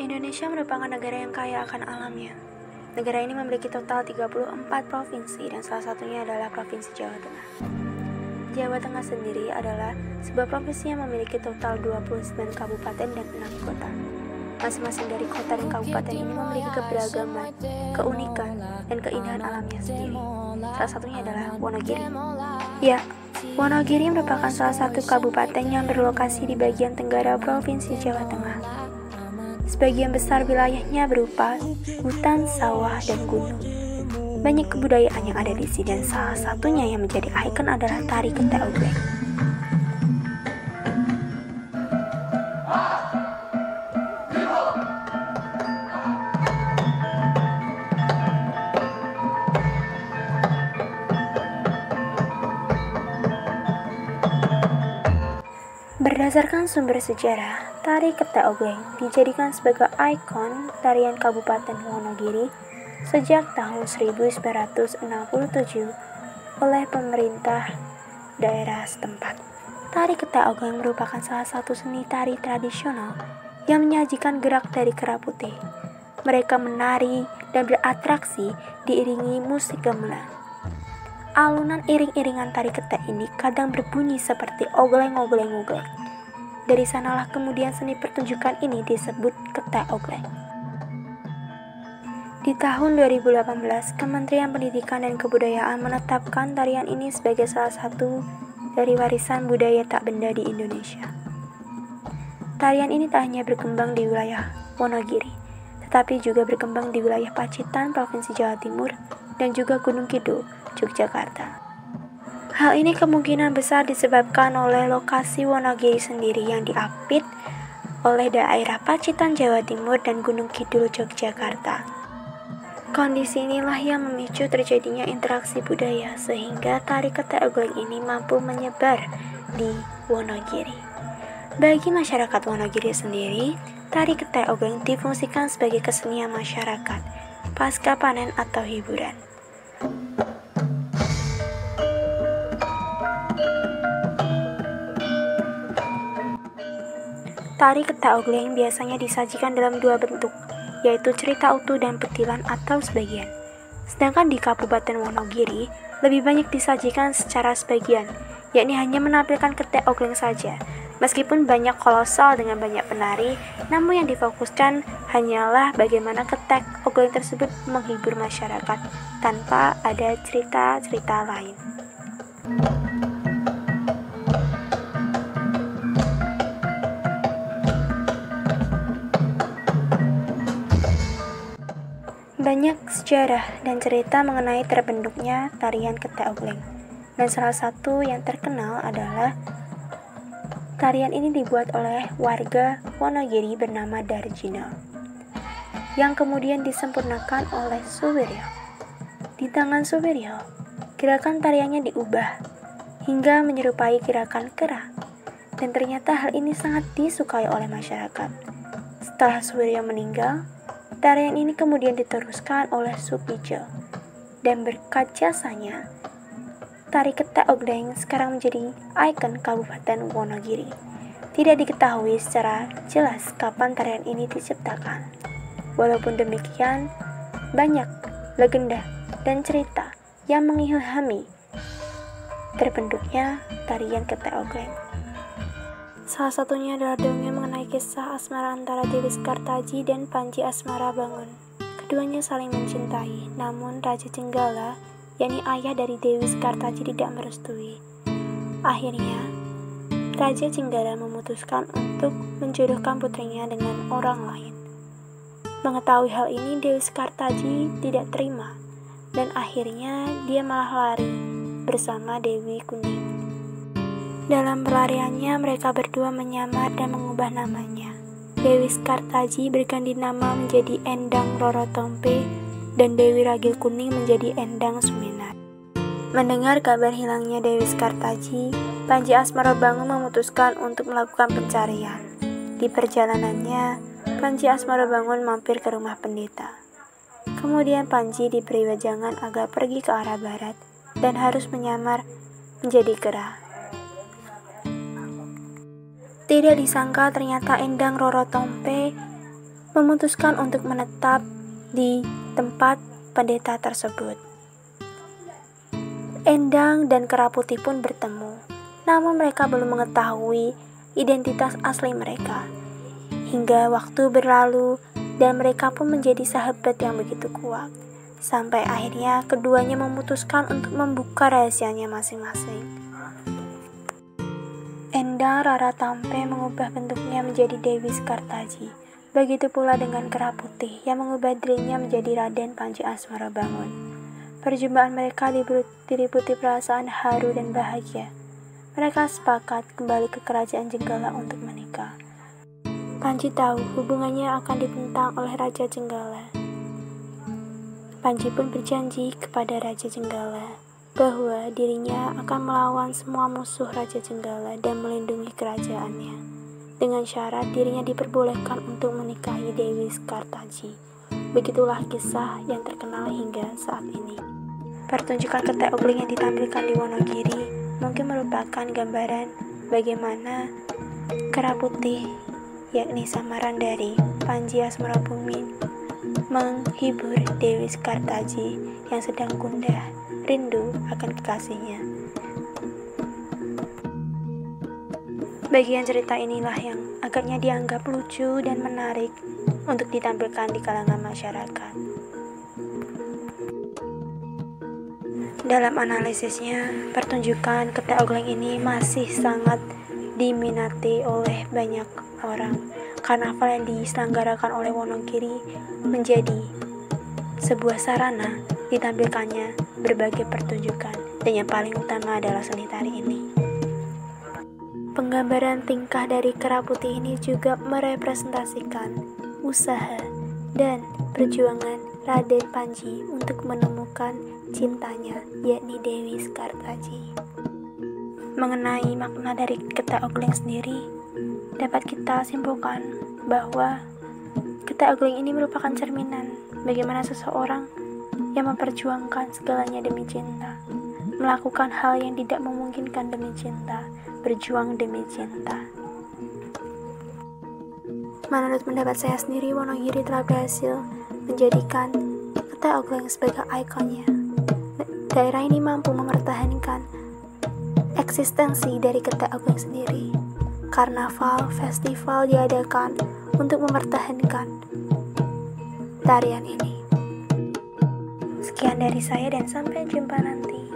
Indonesia merupakan negara yang kaya akan alamnya. Negara ini memiliki total 34 provinsi dan salah satunya adalah Provinsi Jawa Tengah. Jawa Tengah sendiri adalah sebuah provinsi yang memiliki total 29 kabupaten dan 6 kota. Masing-masing dari kota dan kabupaten ini memiliki keberagaman, keunikan, dan keindahan alamnya sendiri. Salah satunya adalah Wonogiri. Ya, Wonogiri merupakan salah satu kabupaten yang berlokasi di bagian tenggara Provinsi Jawa Tengah. Sebagian besar wilayahnya berupa hutan, sawah, dan gunung. Banyak kebudayaan yang ada di sini dan salah satunya yang menjadi ikon adalah tari Ketek Ogleng. Berdasarkan sumber sejarah, tari Ketek Ogleng dijadikan sebagai ikon tarian Kabupaten Wonogiri sejak tahun 1967 oleh pemerintah daerah setempat. Tari Ketek Ogleng merupakan salah satu seni tari tradisional yang menyajikan gerak dari kera putih. Mereka menari dan beratraksi diiringi musik gamelan. Alunan iring-iringan tari ketek ini kadang berbunyi seperti ogleng-ogleng-ogleng. Dari sanalah kemudian seni pertunjukan ini disebut Ketek Ogleng. Di tahun 2018, Kementerian Pendidikan dan Kebudayaan menetapkan tarian ini sebagai salah satu dari warisan budaya tak benda di Indonesia. Tarian ini tak hanya berkembang di wilayah Wonogiri, tetapi juga berkembang di wilayah Pacitan, Provinsi Jawa Timur, dan juga Gunung Kidul, Yogyakarta. Hal ini kemungkinan besar disebabkan oleh lokasi Wonogiri sendiri yang diapit oleh daerah Pacitan, Jawa Timur, dan Gunung Kidul, Yogyakarta. Kondisi inilah yang memicu terjadinya interaksi budaya sehingga tari Ketek Ogleng ini mampu menyebar di Wonogiri. Bagi masyarakat Wonogiri sendiri, tari Ketek Ogleng difungsikan sebagai kesenian masyarakat, pasca panen atau hiburan. Tari Ketek Ogleng biasanya disajikan dalam dua bentuk, yaitu cerita utuh dan petilan atau sebagian. Sedangkan di Kabupaten Wonogiri, lebih banyak disajikan secara sebagian, yakni hanya menampilkan Ketek Ogleng saja. Meskipun banyak kolosal dengan banyak penari, namun yang difokuskan hanyalah bagaimana Ketek Ogleng tersebut menghibur masyarakat, tanpa ada cerita-cerita lain. Banyak sejarah dan cerita mengenai terbentuknya tarian Ketek Ogleng. Dan salah satu yang terkenal adalah tarian ini dibuat oleh warga Wonogiri bernama Darjino, yang kemudian disempurnakan oleh Suwiryo. Di tangan Suwiryo, gerakan tariannya diubah hingga menyerupai gerakan kera. Dan ternyata hal ini sangat disukai oleh masyarakat. Setelah Suwiryo meninggal, tarian ini kemudian diteruskan oleh Supijo, dan berkat jasanya, tari Ketek Ogleng sekarang menjadi ikon Kabupaten Wonogiri. Tidak diketahui secara jelas kapan tarian ini diciptakan. Walaupun demikian, banyak legenda dan cerita yang mengilhami terbentuknya tarian Ketek Ogleng. Salah satunya adalah dongeng mengenai kisah asmara antara Dewi Sekartaji dan Panji Asmara Bangun. Keduanya saling mencintai, namun Raja Jenggala, yakni ayah dari Dewi Sekartaji, tidak merestui. Akhirnya, Raja Jenggala memutuskan untuk menjodohkan putrinya dengan orang lain. Mengetahui hal ini, Dewi Sekartaji tidak terima, dan akhirnya dia malah lari bersama Dewi Kuning. Dalam pelariannya, mereka berdua menyamar dan mengubah namanya. Dewi Sekartaji berganti nama menjadi Endang Roro Tompe dan Dewi Ragil Kuning menjadi Endang Suminar. Mendengar kabar hilangnya Dewi Sekartaji, Panji Asmara Bangun memutuskan untuk melakukan pencarian. Di perjalanannya, Panji Asmara Bangun mampir ke rumah pendeta. Kemudian Panji diberi wejangan agar pergi ke arah barat dan harus menyamar menjadi kera. Tidak disangka ternyata Endang Roro Tompe memutuskan untuk menetap di tempat pendeta tersebut. Endang dan Kera Putih pun bertemu, namun mereka belum mengetahui identitas asli mereka. Hingga waktu berlalu dan mereka pun menjadi sahabat yang begitu kuat. Sampai akhirnya keduanya memutuskan untuk membuka rahasianya masing-masing. Endang Rara Tampe mengubah bentuknya menjadi Dewi Sekartaji. Begitu pula dengan Kera Putih yang mengubah dirinya menjadi Raden Panji Asmara Bangun. Perjumpaan mereka diliputi perasaan haru dan bahagia. Mereka sepakat kembali ke kerajaan Jenggala untuk menikah. Panji tahu hubungannya akan ditentang oleh Raja Jenggala. Panji pun berjanji kepada Raja Jenggala bahwa dirinya akan melawan semua musuh Raja Jenggala dan melindungi kerajaannya. Dengan syarat dirinya diperbolehkan untuk menikahi Dewi Sekartaji. Begitulah kisah yang terkenal hingga saat ini. Pertunjukan Ketek Ogling yang ditampilkan di Wonogiri mungkin merupakan gambaran bagaimana Kera Putih, yakni samaran dari Panji Asmara Bumi, menghibur Dewi Sekartaji yang sedang gundah rindu akan kekasihnya. Bagian cerita inilah yang agaknya dianggap lucu dan menarik untuk ditampilkan di kalangan masyarakat. Dalam analisisnya, pertunjukan Ketek Ogling ini masih sangat diminati oleh banyak orang. Karnaval yang diselenggarakan oleh Wonogiri menjadi sebuah sarana ditampilkannya berbagai pertunjukan, dan yang paling utama adalah seni tari ini. Penggambaran tingkah dari Kera Putih ini juga merepresentasikan usaha dan perjuangan Raden Panji untuk menemukan cintanya, yakni Dewi Sekartaji. Mengenai makna dari Ketek Ogling sendiri, dapat kita simpulkan bahwa Ketek Ogling ini merupakan cerminan bagaimana seseorang yang memperjuangkan segalanya demi cinta, melakukan hal yang tidak memungkinkan demi cinta, berjuang demi cinta. Menurut pendapat saya sendiri, Wonogiri telah berhasil menjadikan Ketek Ogling sebagai ikonnya. Daerah ini mampu mempertahankan eksistensi dari Ketek Ogling sendiri. Karnaval, festival diadakan untuk mempertahankan tarian ini. Sekian dari saya dan sampai jumpa nanti.